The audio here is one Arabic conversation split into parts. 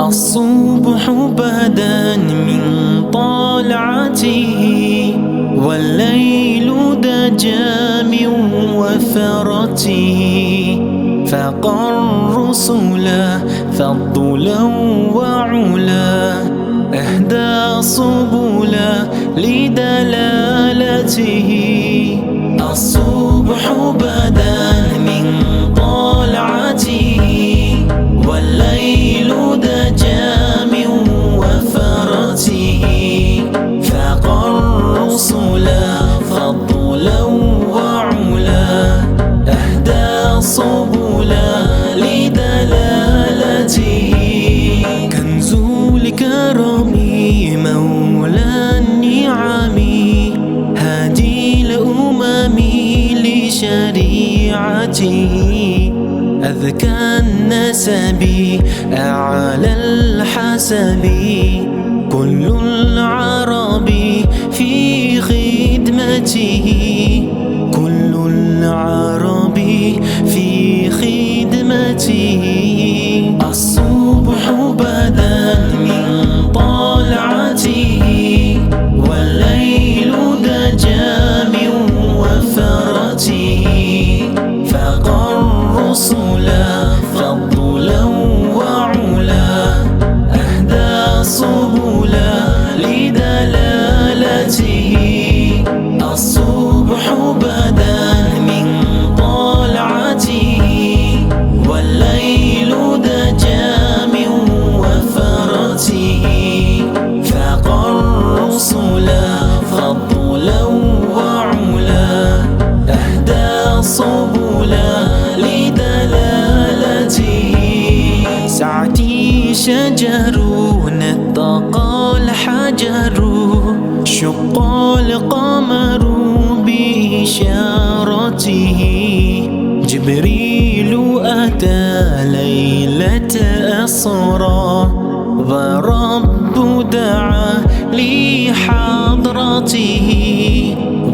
الصبح بدا من طلعته، والليل دجا من وفرته، فاق الرسلا فضلا وعلا، أهدى سبلا لدلالته. الصبح بدا من طلعته، والليل دجا من وفرته، فاق الرسلا فضلا وعلا، أهدى سبلا لدلالته. كنز الكرم مولى النعم، هادي الأمم لشريعته، أذكى النسب أعلى الحسب، كل العرب في خدمته، كل العرب في خدمته. الصبح بدا من طلعته، والليل دجا من وفرته، فاق الرسلا فضلا وعلا، أهدى سبلا لدلالته. الصبح بدا من طلعته، والليل دجا من وفرته، فاق الرسلا فضلا وعلا، أهدى سبلا لدلالته. سعتي شجر نطق الحجر، شق القمر بإشارته، جبريل أتى ليلة أسرى، ورب دعا لحضرته،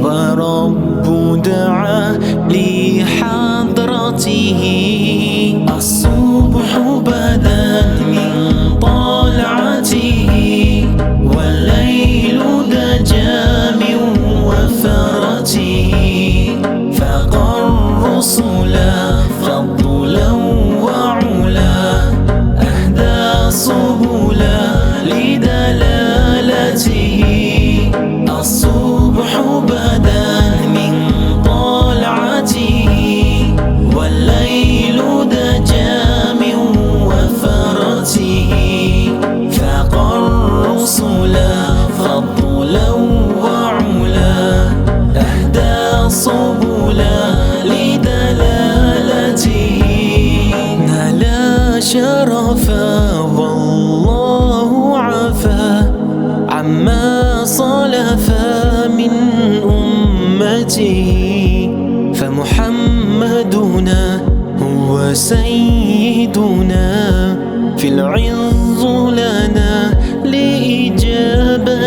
ورب دعا لحضرته. الصبح بدا من طلعته، والليل دجا من وفرته، فاق الرسلا فضلا وعلا، أهدى سبلا لدلالته. الصبح بدا من طلعته، والليل دجا من وفرته، فاق الرسلا فضلا وعلا، أهدى سبلا لدلالته. نالا شرفا والله عفا عما صلفا من أمته، فمحمدنا هو سيدنا، في العز لنا لإجابته،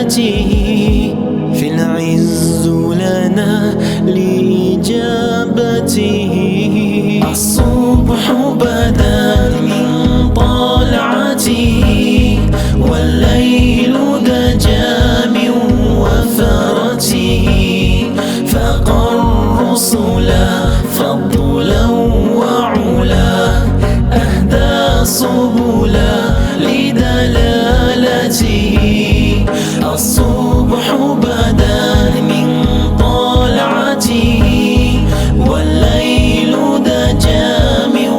في العز لنا لإجابته. الصبح بدا من طلعته، والليل دجا من وفرته، فاق الرسلا فضلا وعلا، أهدى سبلا لدلالته. الصبح بدا من طلعته، والليل دجا من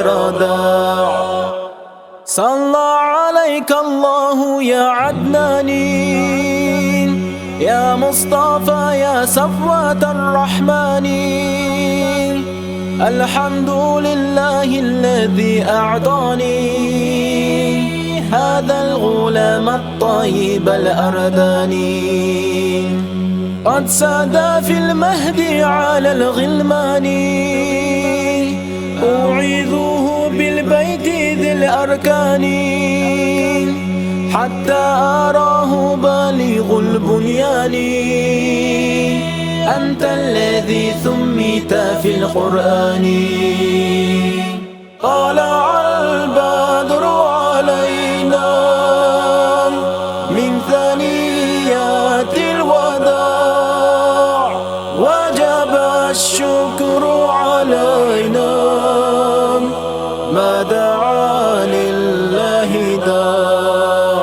خير داع. صلى عليك الله يا عدناني، يا مصطفى يا صفوة الرحمن. الحمد لله الذي أعطاني هذا الغلام الطيب الأرداني. قد ساد في المهد على الغلمان، أعيذه بالبيت ذي الأركان، حتى أراه بالغ البنيان. أنت الذي ثميت في القرآن. طلع البدر علينا من ثنيات الوداع، وجب الشكر علينا ما دعا لله داع.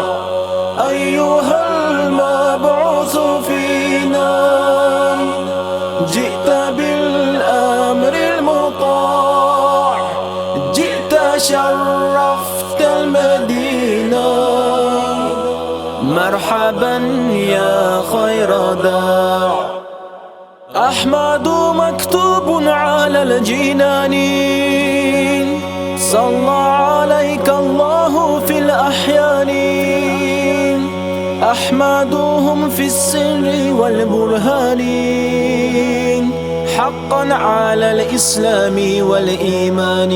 أيها المبعوث فينا جئت بالأمر المطاع، جئت شرفت المدينة. مرحبا يا خير داع. أحمد مكتوب على الجنان، صلى عليك الله في الأحيان. أحمدهم في السر والبرهان، حقا على الإسلام والإيمان.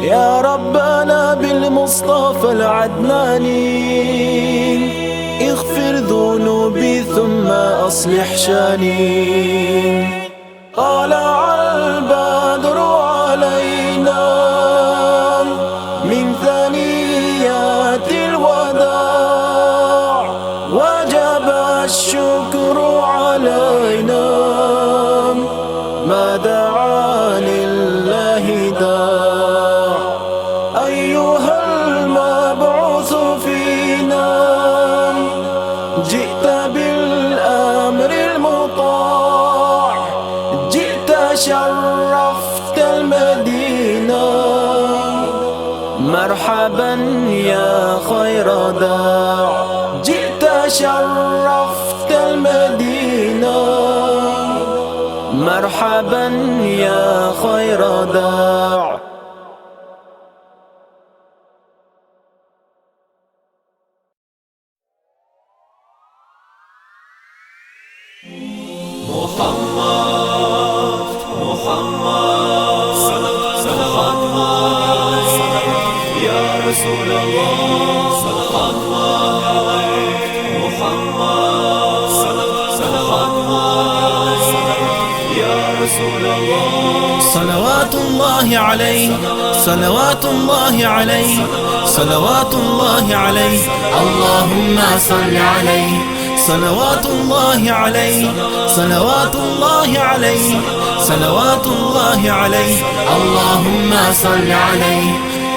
يا ربنا بالمصطفى العدناني، اغفر ذنوبي ثم أصلح شاني. طلع البدر علينا من ثنيات الوداع، وجب الشكر علينا ما دعا لله داع. أيها المبعوث فينا جئت بالأمر المطاع، جئت شرفت المدينة. مرحبا يا خير داع. جئت شرفت المدينة. مرحبا يا خير داع. محمد محمد صلوات الله يا رسول الله. صلوات الله محمد صلوات الله يا رسول الله. صلوات الله عليه، صلوات الله عليه، صلوات الله عليه. اللهم صل عليه. صلوات الله عليه، صلوات الله عليه، صلوات الله عليه. اللهم صل عليه.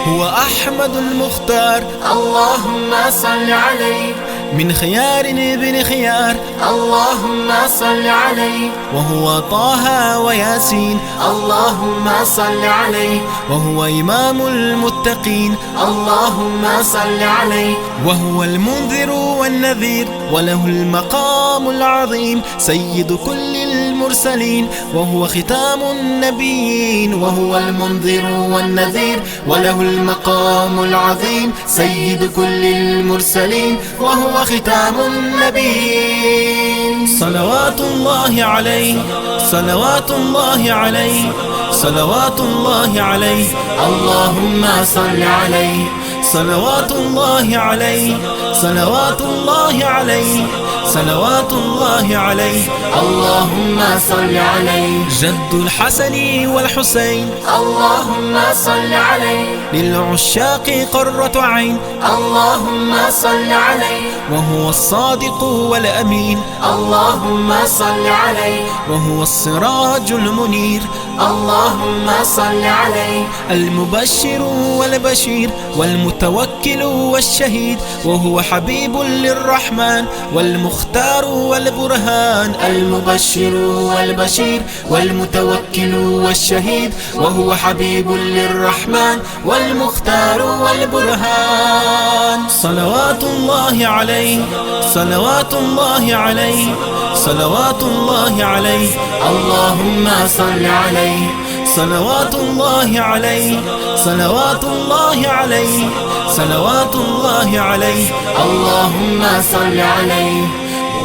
هو أحمد المختار، اللهم صل عليه. من خيار ابن خيار، اللهم صل عليه. وهو طه وياسين، اللهم صل عليه. وهو إمام المتقين، اللهم صل عليه. وهو المنذر والنذير، وله المقام العظيم. سيد كل المرسلين، وهو ختام النبيين. وهو المنذر والنذير، وله المقام العظيم. سيد كل المرسلين، وهو ختام النبيين. صلوات الله عليه، صلوات الله عليه، صلوات الله عليه. اللهم صل عليه. صلوات الله عليه، صلوات الله عليه، صلوات الله عليه. اللهم صل عليه. جد الحسن والحسين، اللهم صل عليه. للعشاق قرة عين، اللهم صل عليه. وهو الصادق والأمين، اللهم صل عليه. وهو السراج المنير، اللهم صل عليه. المبشر والبشير والمتوكل والشهيد، وهو حبيب للرحمن والمختار والبرهان. المبشر والبشير والمتوكل والشهيد، وهو حبيب للرحمن والمختار والبرهان. صلوات الله عليه، صلوات الله عليه، صلوات الله عليه. اللهم صل عليه. صلوات الله عليه، صلوات الله عليه، صلوات الله عليه. اللهم صل عليه.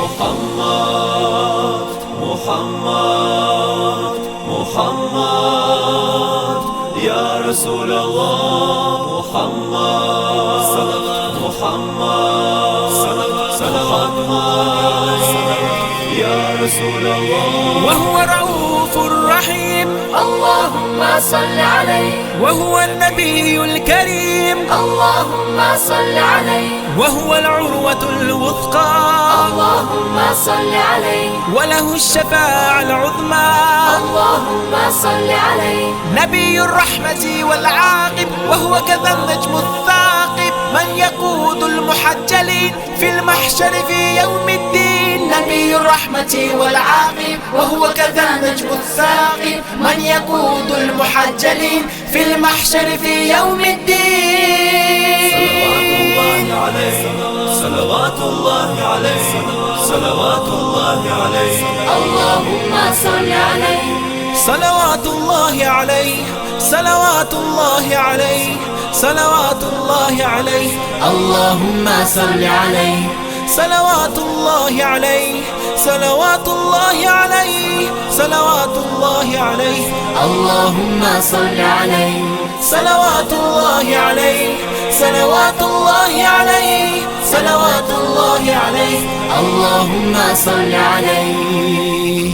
محمد محمد محمد يا رسول الله. محمد محمد يا رسول الله. وهو رؤوف رحيم، اللهم صل عليه. وهو النبي الكريم، اللهم صل عليه. وهو العروة الوثقى، اللهم صل عليه. وله الشفاعة العظمى، اللهم صل عليه. نبي الرحمة والعاقب، وهو كذا النجم الثاقب، من يقود المحجلين في المحشر في يوم الدين. نبي الرحمة والعاقب، وهو كذا النجم الثاقب، من يقود المحجلين في المحشر في يوم الدين. صلوات الله عليه، صلوات الله عليه، اللهم صل عليه. صلوات الله عليه، صلوات الله عليه، صلوات الله عليه. اللهم صل عليه. صلوات الله عليه، صلوات الله عليه، صلوات الله عليه. اللهم صل عليه. صلوات الله عليه، صلوات الله عليه، صلوات الله عليه. اللهم صل عليه.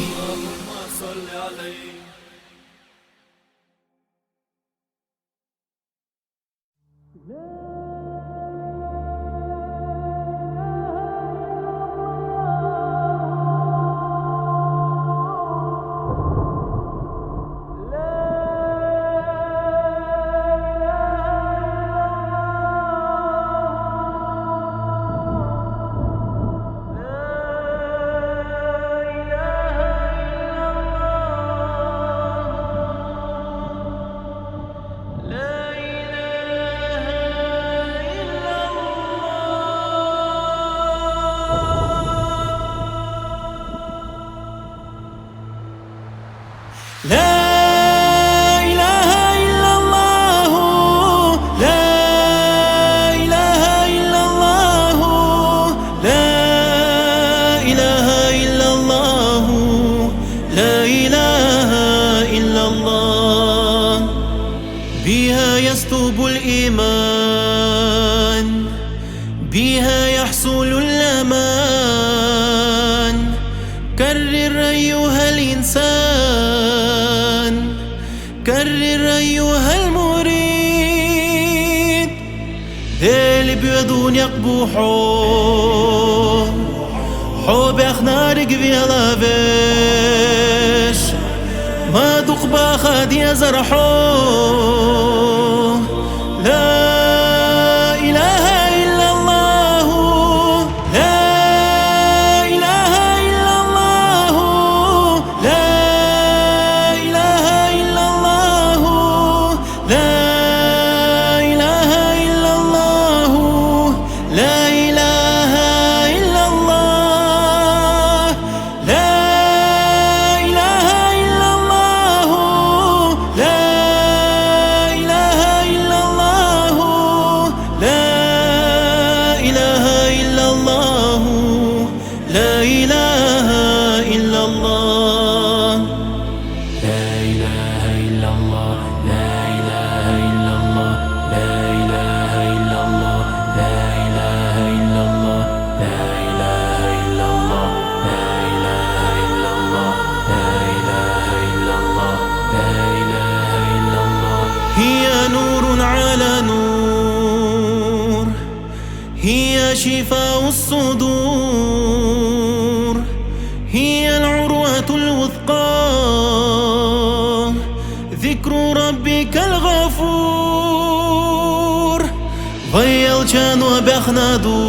لا إله إلا الله، لا إله إلا الله، لا إله إلا الله، لا إله إلا الله. بها يستوب الإيمان، بها يحصل الأمان. كرر أيها الإنسان، كرر أيها المريد. ديلي بيدون يقبو حو بأخنارك بيها لافش، ما دق باخد يزرحو. لا إله إلا الله، لا إله إلا الله، لا إله إلا الله، لا إله إلا الله، لا إله إلا الله، لا إله إلا الله، لا إله إلا الله، لا إله إلا الله، لا إله إلا الله. لا إله إلا الله، لا إله إلا الله، لا إله إلا الله، لا إله إلا الله، لا إله إلا الله، لا إله إلا الله، لا إله إلا الله، لا إله إلا الله. هي نور على نور، هي شفاء الصدور، هي العروة الوثقى، ويلجانوا بيخنادو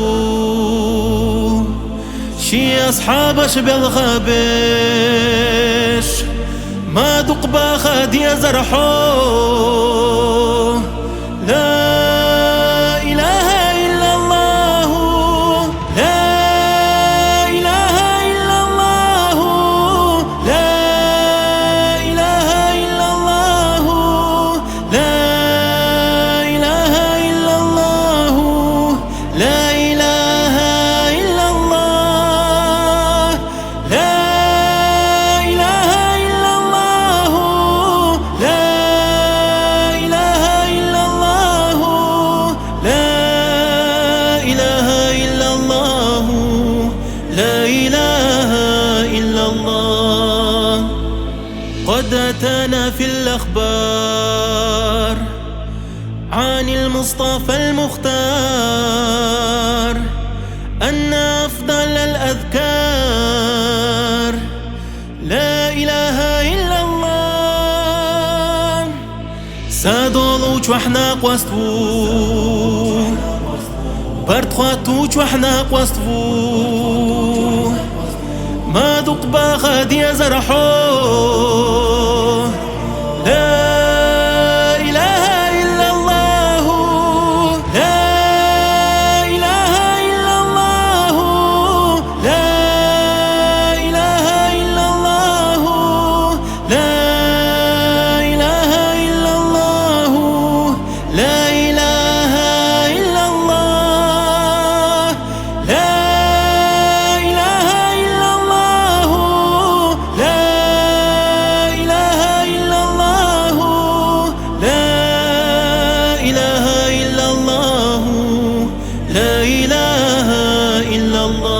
شي أصحابش بالغابش ما دق باخد يزرحو لا إله إلا الله لا إله إلا الله لا إله إلا الله لا إله إلا الله لا إله إلا الله لا إله إلا الله لا إله إلا الله لا إله إلا الله لا إله إلا الله. قد أتانا في الأخبار عن المصطفى المختار أن أفضل الأذكار لا إله إلا الله. سادولوش وحنا قوستو برد خواتوش وحنا قوستو ما دق باخد يزرحو لا إله إلا الله لا إله إلا الله لا إله إلا الله لا إله إلا الله لا إله إلا الله لا إله إلا الله لا إله إلا الله لا إله إلا الله لا إله إلا الله.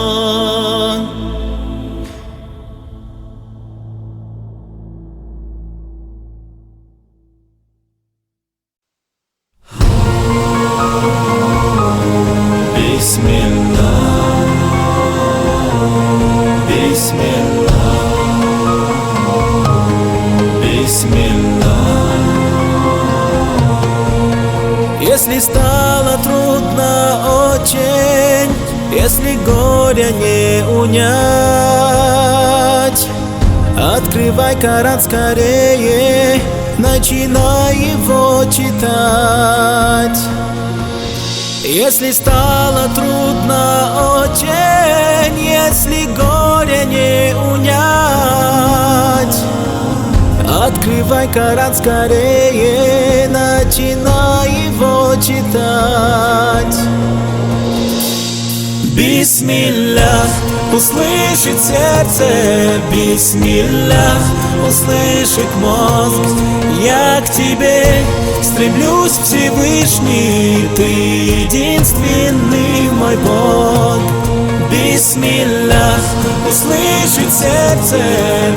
بسم الله بسم الله بسم الله. Если стало трудно очень, если горя не унять, открывай Коран скорее, начинай его читать. Если стало трудно очень, если горе не унять, открывай Коран скорее, начинай его читать. Бисмиллах, услышит сердце, бисмиллах, услышит мозг. Я к тебе стремлюсь, Всевышний, ты единственный мой Бог. Бисмиллах, услышит сердце,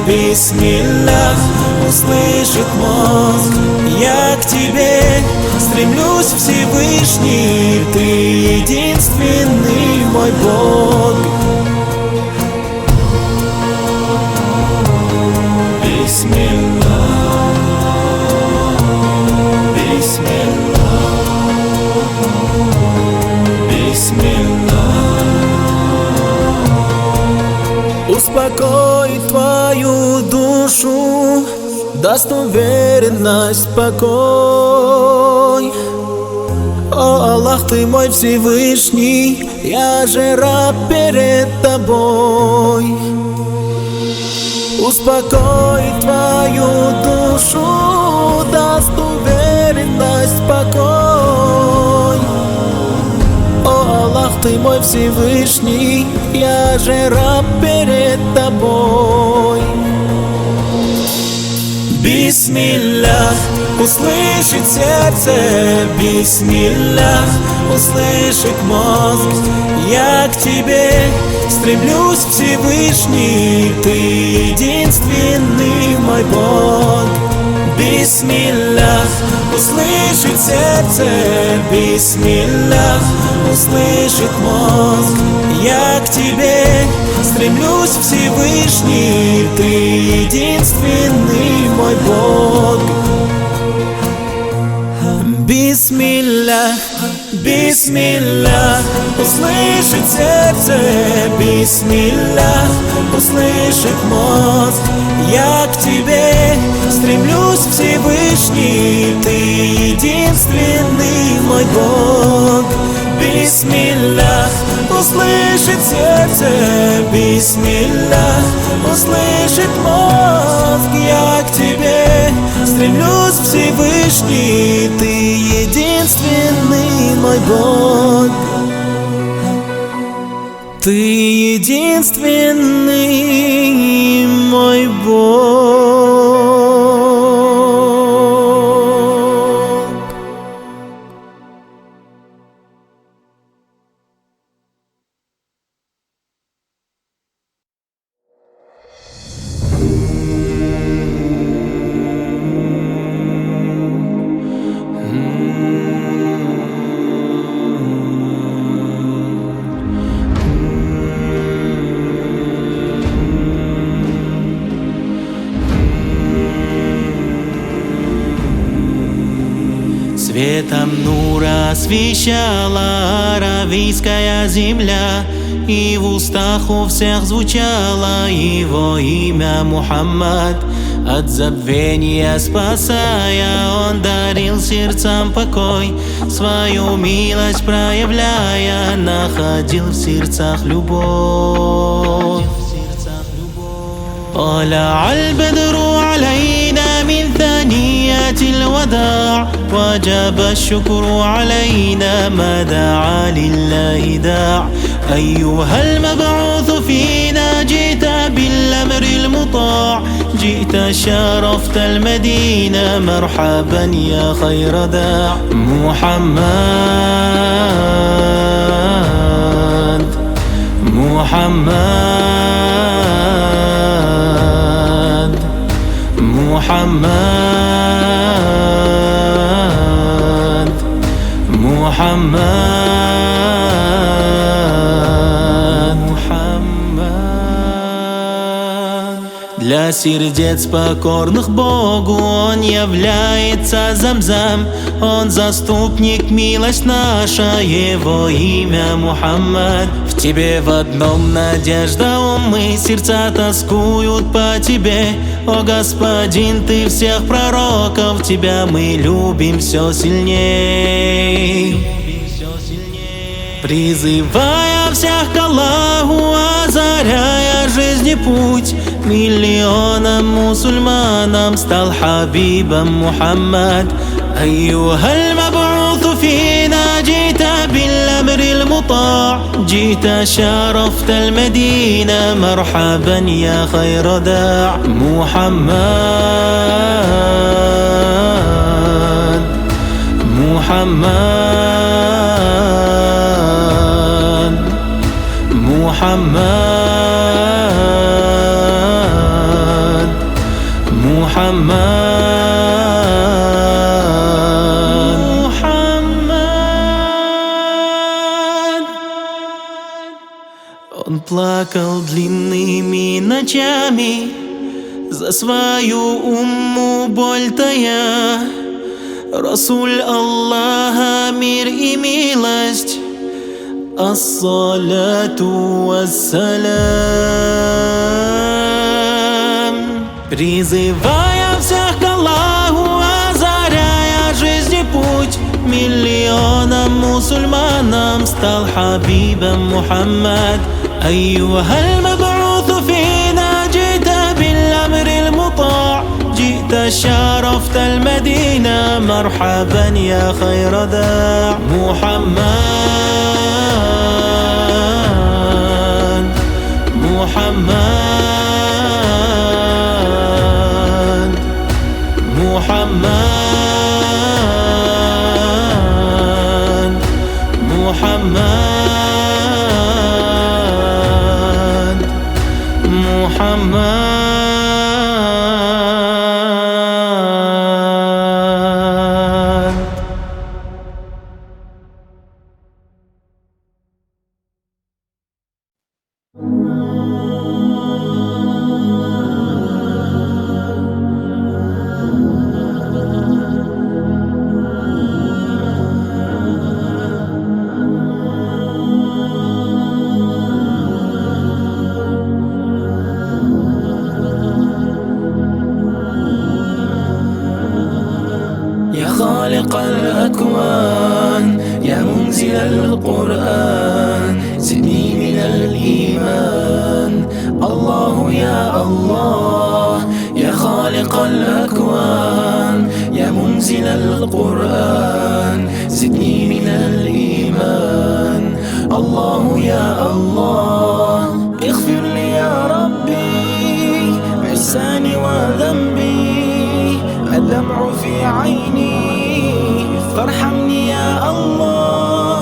бисмиллах, услышит мозг. Я к тебе стремлюсь, Всевышний, ты единственный мой Бог. Бисмиллах, бисмиллах, бисмиллах. Успокоит твою душу, даст уверенность, покой. О Аллах, ты мой Всевышний, я же раб перед тобой. Успокоит твою душу, даст уверенность, покой. О Аллах, ты мой Всевышний, я же раб перед тобой. Бисмиллах, услышит сердце, бисмиллах, услышит мозг. Я к тебе стремлюсь, Всевышний, ты единственный мой Бог. Бисмиллах, услышит сердце, бисмиллах, услышит мозг. Я к тебе стремлюсь, Всевышний, ты единственный мой Бог. Бисмиллах, бисмиллах, услышит сердце, бисмиллах, услышит мозг. Я к тебе стремлюсь, Всевышний, ты единственный мой Бог. Бисмиллах, услышит сердце, бисмиллах, услышит мозг. Я к тебе стремлюсь, Всевышний, ты единственный мой Бог. Ты единственный мой Бог. Светом нура освещала аравийская земля, и в устах у всех звучало его имя Мухаммад. От забвения спасая, он дарил сердцам покой, свою милость проявляя, находил в сердцах любовь. طلع البدر علينا من ثنيات الوداع، وجب الشكر علينا ما دعا لله داع. أيها المبعوث فينا جئت بالأمر المطاع، جئت شرفت المدينة مرحبا يا خير داع. محمد محمد محمد محمد محمد. Для сердец покорных Богу он является Замзам, он заступник, милость наша, его имя Мухаммад. В тебе в одном надежда, умы, сердца тоскуют по тебе. О Господин, ты всех пророков, тебя мы любим все сильней. Призывая всех к Аллаху, озаряя жизни путь, миллионам мусульманам стал хабибом Мухаммад. أيها المبعوث فينا جئت بالأمر المطاع، جئت شرفت المدينة مرحبا يا خير داع. محمد محمد محمد محمد Он плакал длинными ночами за свою умму боль тая. Расуль Аллаха, мир и милость, ассалату вассалям. Призывая всех к Аллаху, озаряя жизни путь, миллионам мусульманам стал хабибом Мухаммад. أيها المبعوث فينا جئت بالأمر المطاع، جئت شرفت المدينة مرحبا يا خير داع. محمد محمد محمد محمد محمد. القرآن زدني من الإيمان. الله يا الله يا خالق الأكوان يا منزل القرآن زدني من الإيمان. الله يا الله اغفر لي يا ربي عصياني وذنبي، الدمع في عيني فارحمني يا الله.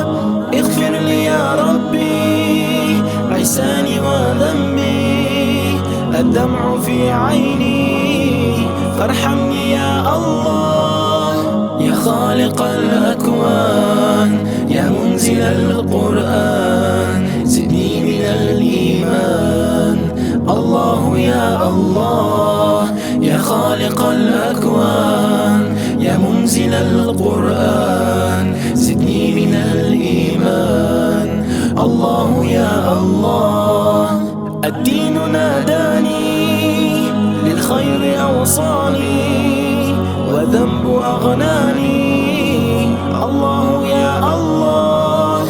اغفر لي يا ربي عصياني وذنبي، الدمع في عيني فارحمني يا الله. يا خالق الأكوان يا منزل القرآن زدني من الإيمان. الله يا الله يا خالق الأكوان يا منزل القرآن زدني من الإيمان. الله يا الله الدين ناداني للخير أوصاني وذنب أغناني. الله يا الله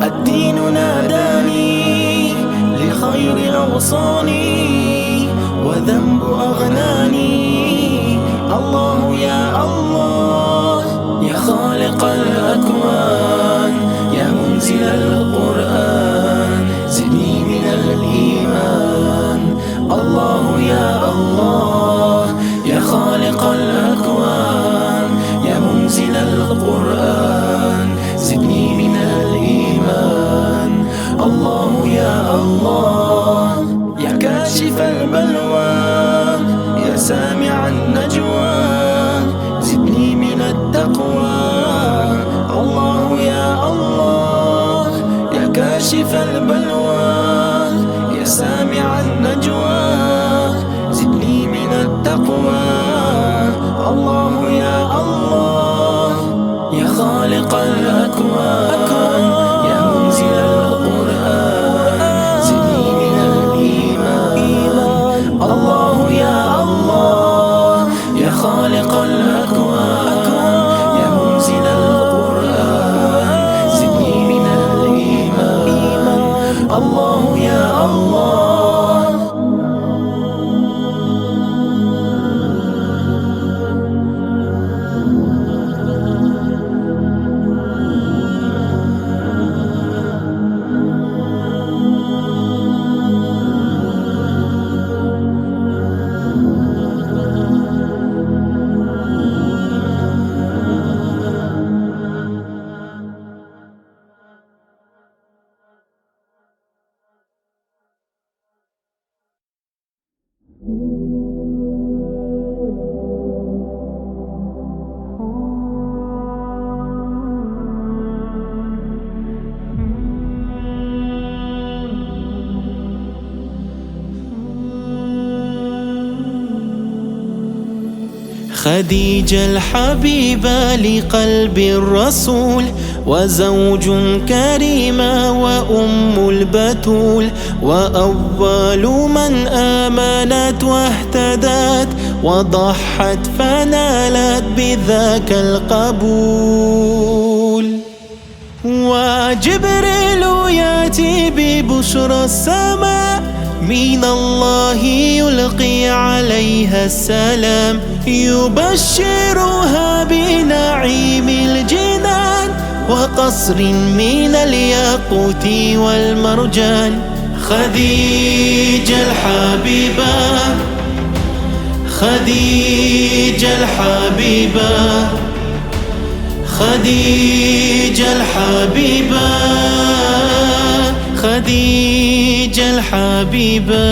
الدين ناداني للخير أوصاني وذنب أغناني. الله يا الله يا خالق الأكوان يا منزل القرآن زدني من الإيمان. الله يا الله يا خالق الأكوان يا منزل القرآن زدني من الإيمان. الله يا الله يا كاشف البلوى يا سامع النجوى زدني من التقوى. الله يا الله يا كاشف البلوى يا سامع النجوى زدني من التقوى. الله يا الله يا خالق الأكوان يا منزل القرآن زدني من الإيمان. الله يا الله يا خالق الأكوان يا منزل القرآن زدني من الإيمان. الله يا الله خديجة الحبيبة لقلب الرسول وزوج كريمة وأم البتول، وأول من آمنت واهتدت وضحت فنالت بذاك القبول. وجبريل يأتي ببشرى السماء من الله يلقي عليها السلام، يبشرها بنعيم الجنان وقصر من الياقوت والمرجان. خديجة الحبيبة خديجة الحبيبة خديجة الحبيبة خديجة الحبيبة.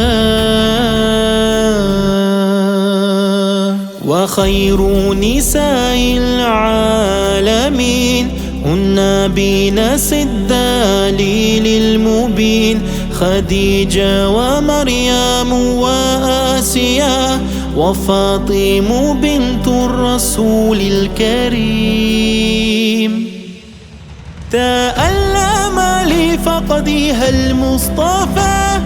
وخير نساء العالمين هن بنس الدليل المبين، خديجة ومريم وآسيا وفاطمة بنت الرسول الكريم. تألم لفقدها المصطفى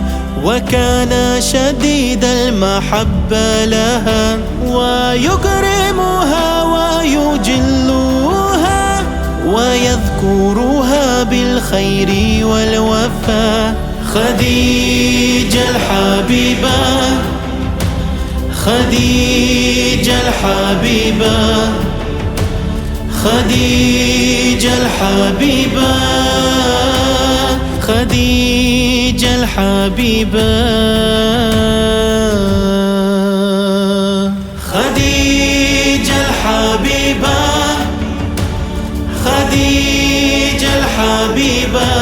وكان شديد المحبة لها، ويكرمها ويجلها ويذكرها بالخير والوفاء. خديجة الحبيبة، خديجة الحبيبة، خديجة الحبيبة، خديجة الحبيبة، خديجة الحبيبة، خديجة الحبيبة،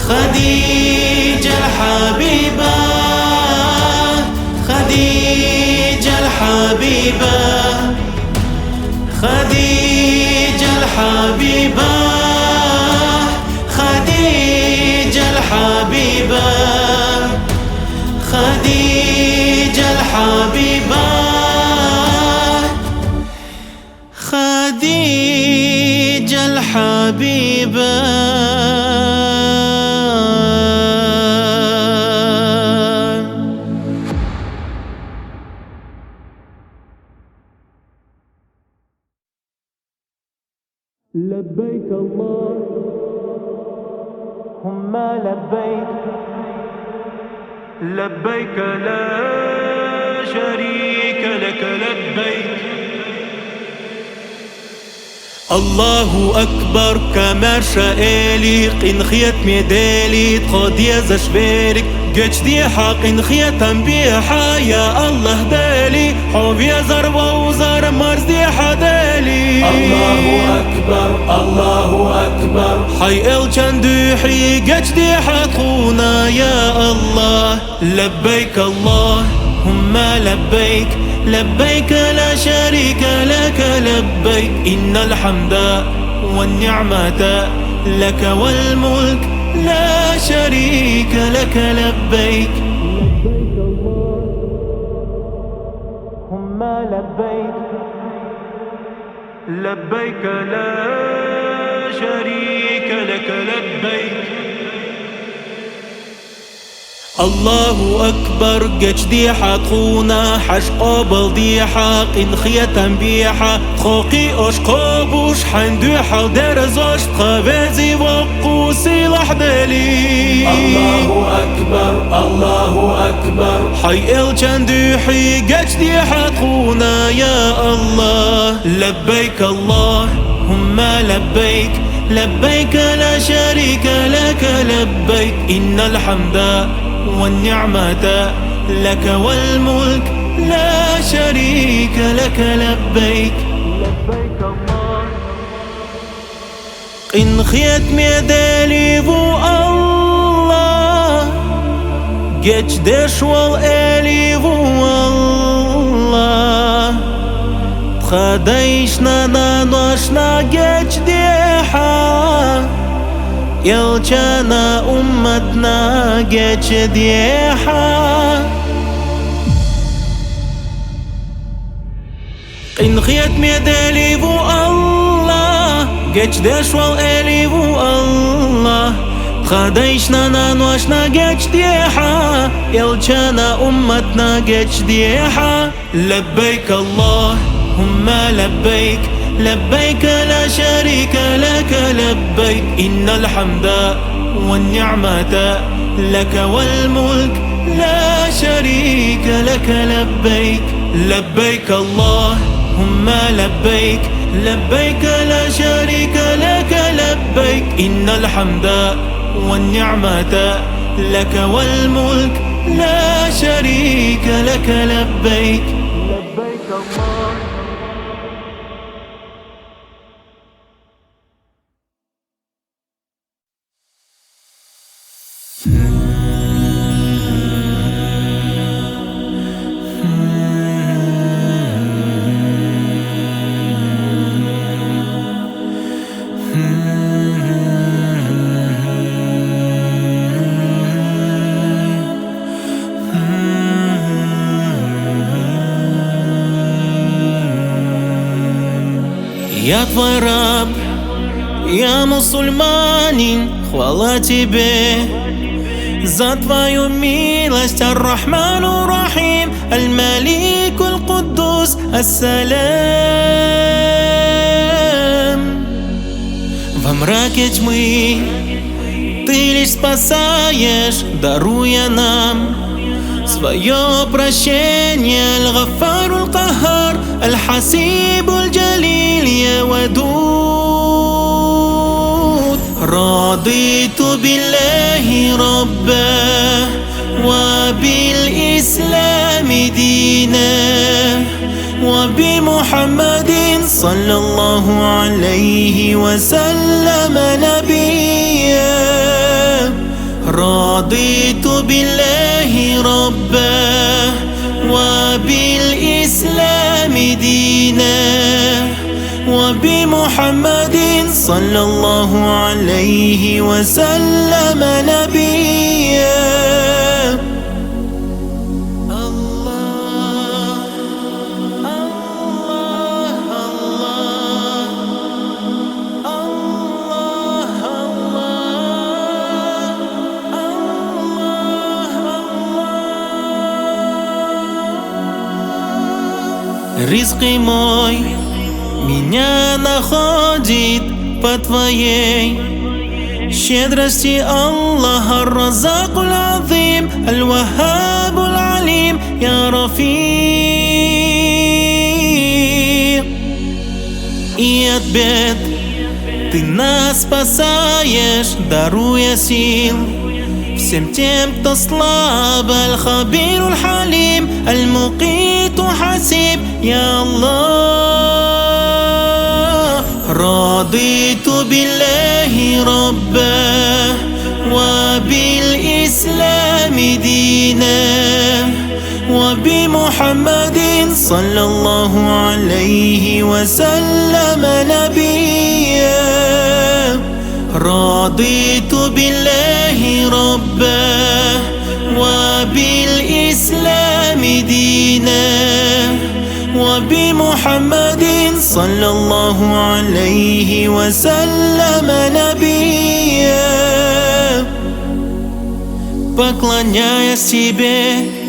خديجة الحبيبة، خديجة الحبيبة، خديجة الحبيبة، خديجة الحبيبة، خديجة الحبيبة، خديجة الحبيبة. لبيك اللهم لبيك، لبيك لا شريك لك لبيك. الله أكبر كما شائلي قن خيات ميدالي تقضي زشبيرك جيتش دي حق خيات بيحا يا الله دالي حب يا زربة وزار مرز دي حدالي. الله أكبر الله أكبر حي الجندوحي جيتش دي حقونا يا الله. لبيك اللهم لبيك، لبيك لا شريك لك لبيك. إن الحمد والنعمة لك والملك لا شريك لك لبيك. اللهم لبيك، لبيك لا شريك لك لبيك. الله أكبر جيتش دي حقونا حش قابل دي حق إن خيتا بيحا خوقي أشقابوش حندو حال درزاش قبازي وقوسي لحدالي. الله أكبر الله أكبر حي الجندوحي جيتش دي حقونا يا الله. لبيك اللهم لبيك، لبيك لا شريك لك لبيك. إن الحمد والنعمة لك والملك لا شريك لك لبيك. لبيك الله إن خيات ميدالي بو الله جيتش دش والآلي بو الله خديشنا نانوشنا جيتش ديحا يلجانا أمتنا جيتش ديحا. إن خيات ميدالي بو الله جيتش دش والآلي بو الله خديشنا نانوشنا جيتش ديحا يلجانا أمتنا جيتش ديحا. لبيك اللهم لبيك، لبيك لا شريك لك لبيك. إن الحمد والنعمة لك والملك لا شريك لك لبيك. لبيك اللهم لبيك، لبيك لا شريك لك لبيك. إن الحمد والنعمة لك والملك لا شريك لك لبيك. لبيك الله يا رب يا مسلمانин, хвала тебе за твою милость, Ар-Рахману Рахим, Аль-Малику Аль-Куддус, Ас-Салам. Во мраке тьмы Ты лишь спасаешь, даруя нам свое прощение. Аль-Гаффар, Аль-Каххар, Аль-Хасиб, Аль-Джалиль, Я Вадуд. رضيت بالله ربا وبالإسلام دينا وبمحمد صلى الله عليه وسلم نبيا. رضيت بالله ربا وبالإسلام دينا وبمحمد صلى الله عليه وسلم نبيا. Ризк мой меня находит по Твоей щедрости, Аллах. Ар-Разак Аль-Азим, Аль-Ваххаб Аль-Алим, Я Рафик. И от бед Ты нас спасаешь, даруя сил всем тем, кто слаб. Аль-Хабир Аль-Халим, Аль-Мукит Хасиб, Я Аллах. رضيت بالله ربا وبالإسلام دينا وبمحمد صلى الله عليه وسلم نبيا. رضيت بالله ربا وبالإسلام دينا وبمحمد صلى الله عليه وسلم نبيا. Поклоняясь Тебе,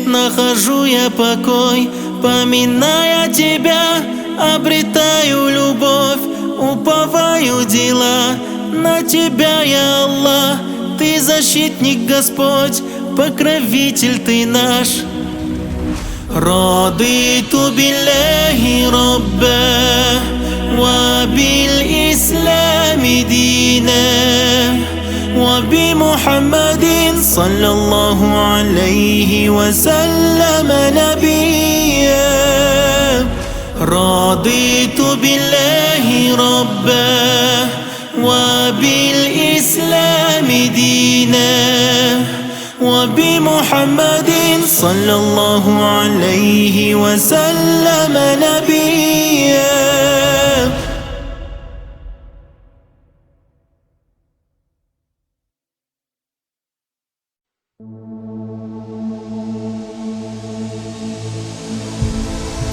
нахожу я покой, поминая Тебя, обретаю любовь, уповаю дела на Тебя, Я Аллах. Ты защитник, Господь, покровитель Ты наш. رضيت بالله ربا وبالإسلام دينا وبمحمد صلى الله عليه وسلم نبيا. رضيت بالله ربا وبالإسلام دينا وبمحمد صلى الله عليه وسلم نبيا.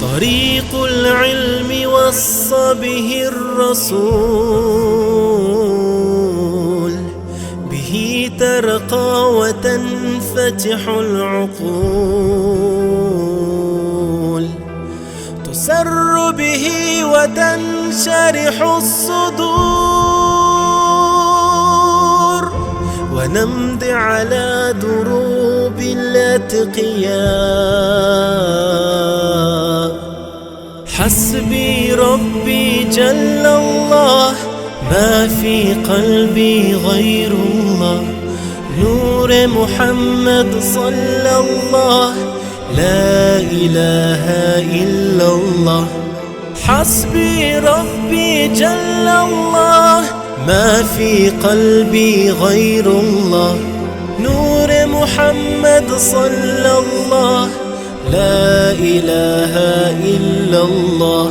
طريق العلم وصى به الرسول، به ترقى وتنفتح العقول، تسر به وتنشرح الصدور، ونمضي على دروب الاتقياء. حسبي ربي جل الله، ما في قلبي غير الله، نور محمد صلى الله، لا إله إلا الله. حسبي ربي جل الله، ما في قلبي غير الله، نور محمد صلى الله، لا إله إلا الله.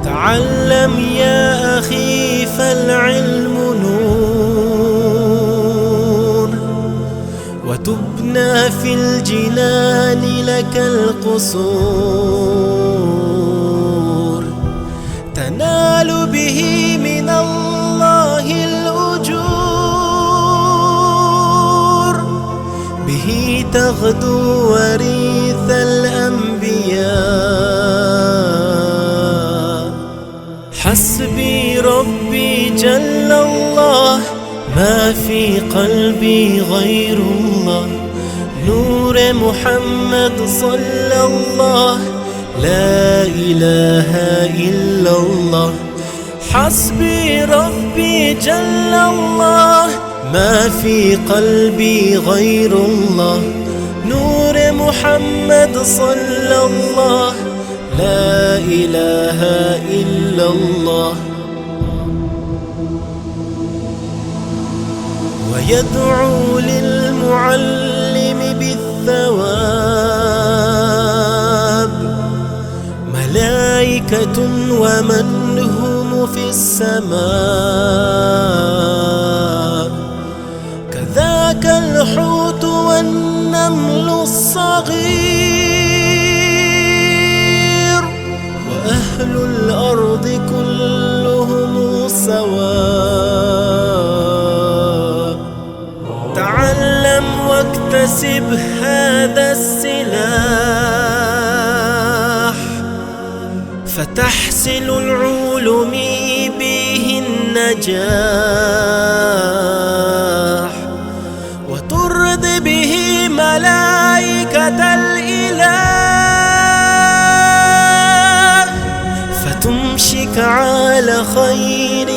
تعلم يا أخي فالعلم نور، وتبنى في الجنان لك القصور، تنال به من الله الأجور، يغدو وريث الأنبياء. حسبي ربي جل الله، ما في قلبي غير الله. نور محمد صلى الله، لا إله إلا الله. حسبي ربي جل الله، ما في قلبي غير الله. نور محمد صلى الله، لا إله إلا الله. ويدعو للمعلم بالثواب ملائكة ومن هم في السماء. كذاك الحوت والنمل الصغير، وأهل الأرض كلهم سواء. تعلم واكتسب هذا السلاح، فتحصل العلوم به النجاح، وترضي به ملائكة الإله، فتمشك على خير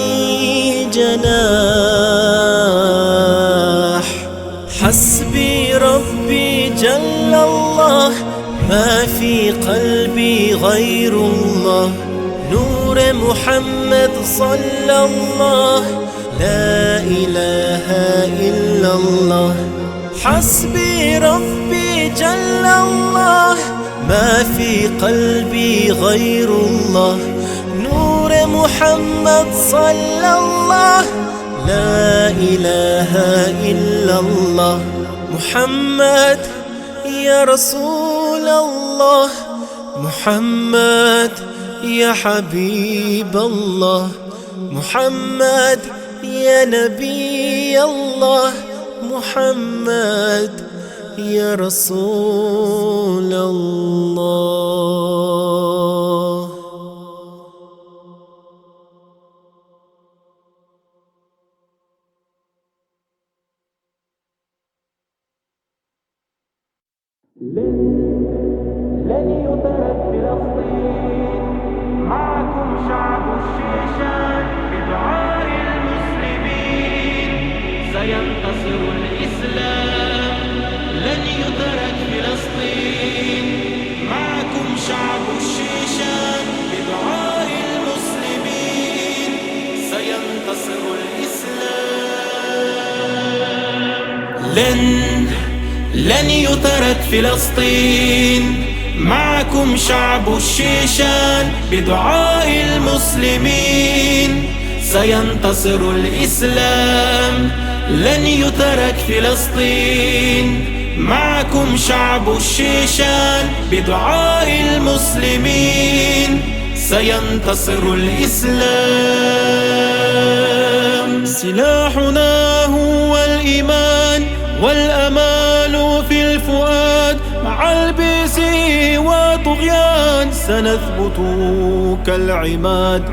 جناح. حسبي ربي جل الله، ما في قلبي غير الله. نور محمد صلى الله، لا إله إلا الله. حسبي ربي جل الله، ما في قلبي غير الله. نور محمد صلى الله، لا إله إلا الله. محمد يا رسول الله، محمد يا حبيب الله، محمد يا نبي الله، محمد يا رسول الله. لن يترك فلسطين، معكم شعب الشيشان بدعاء المسلمين، سينتصر الإسلام. لن يترك فلسطين، معكم شعب الشيشان بدعاء المسلمين، سينتصر الإسلام. لن يترك فلسطين، معكم شعب الشيشان بدعاء المسلمين، سينتصر الإسلام. لن يترك فلسطين، معكم شعب الشيشان بدعاء المسلمين، سينتصر الإسلام. سلاحنا هو الإيمان والأمال في الفؤاد، مع البئس وطغيان سنثبت كالعماد.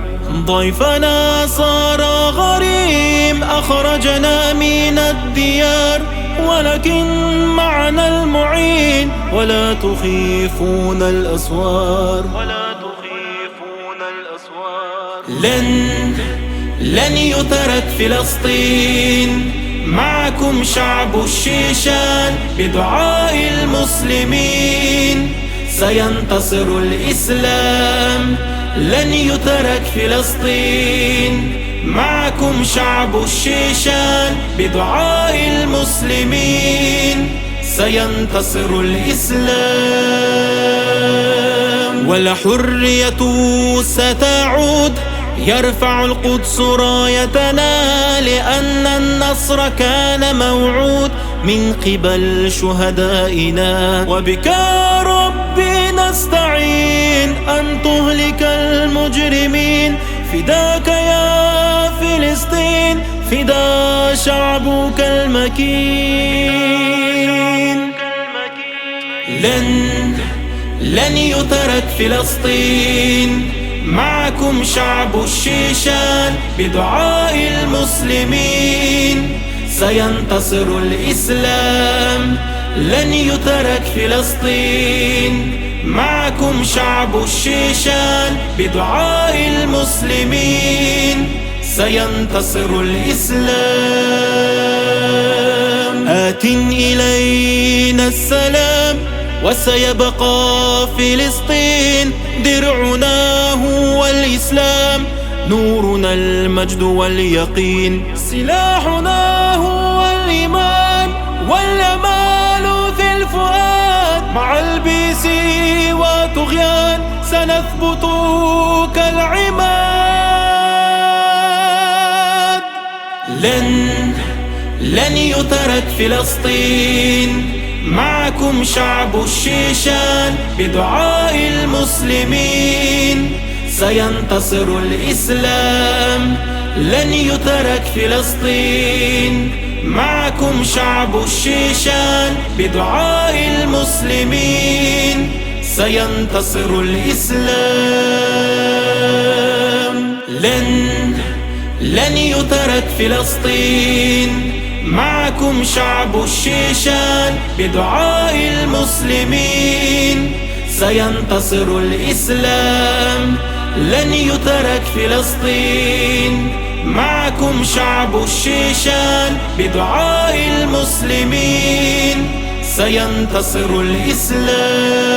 ضيفنا صار غريم، أخرجنا من الديار، ولكن معنا المعين، ولا تخيفون الأسوار. لن يترك فلسطين، معكم شعب الشيشان بدعاء المسلمين، سينتصر الإسلام. لن يترك فلسطين، معكم شعب الشيشان بدعاء المسلمين، سينتصر الإسلام. والحرية ستعود، يرفع القدس رايتنا، لأن النصر كان موعود من قبل شهدائنا. وبك ربي نستعين أن تهلك المجرمين، فداك يا فلسطين، فدا شعبك المكين. لن يترك فلسطين، معكم شعب الشيشان بدعاء المسلمين، سينتصر الإسلام. لن يترك فلسطين، معكم شعب الشيشان بدعاء المسلمين، سينتصر الإسلام. آت إلينا السلام وسيبقى فلسطين، درعنا هو الإسلام، نورنا المجد واليقين، سلاحنا هو الإيمان والأمال في الفؤاد، مع البيس وطغيان سنثبت كالعماد. لن يترك فلسطين، معكم شعب الشيشان بدعاء المسلمين، سينتصر الإسلام. لن يترك فلسطين، معكم شعب الشيشان بدعاء المسلمين، سينتصر الإسلام. لن يترك فلسطين، معكم شعب الشيشان بدعاء المسلمين، سينتصر الإسلام. لن يترك فلسطين، معكم شعب الشيشان بدعاء المسلمين، سينتصر الإسلام.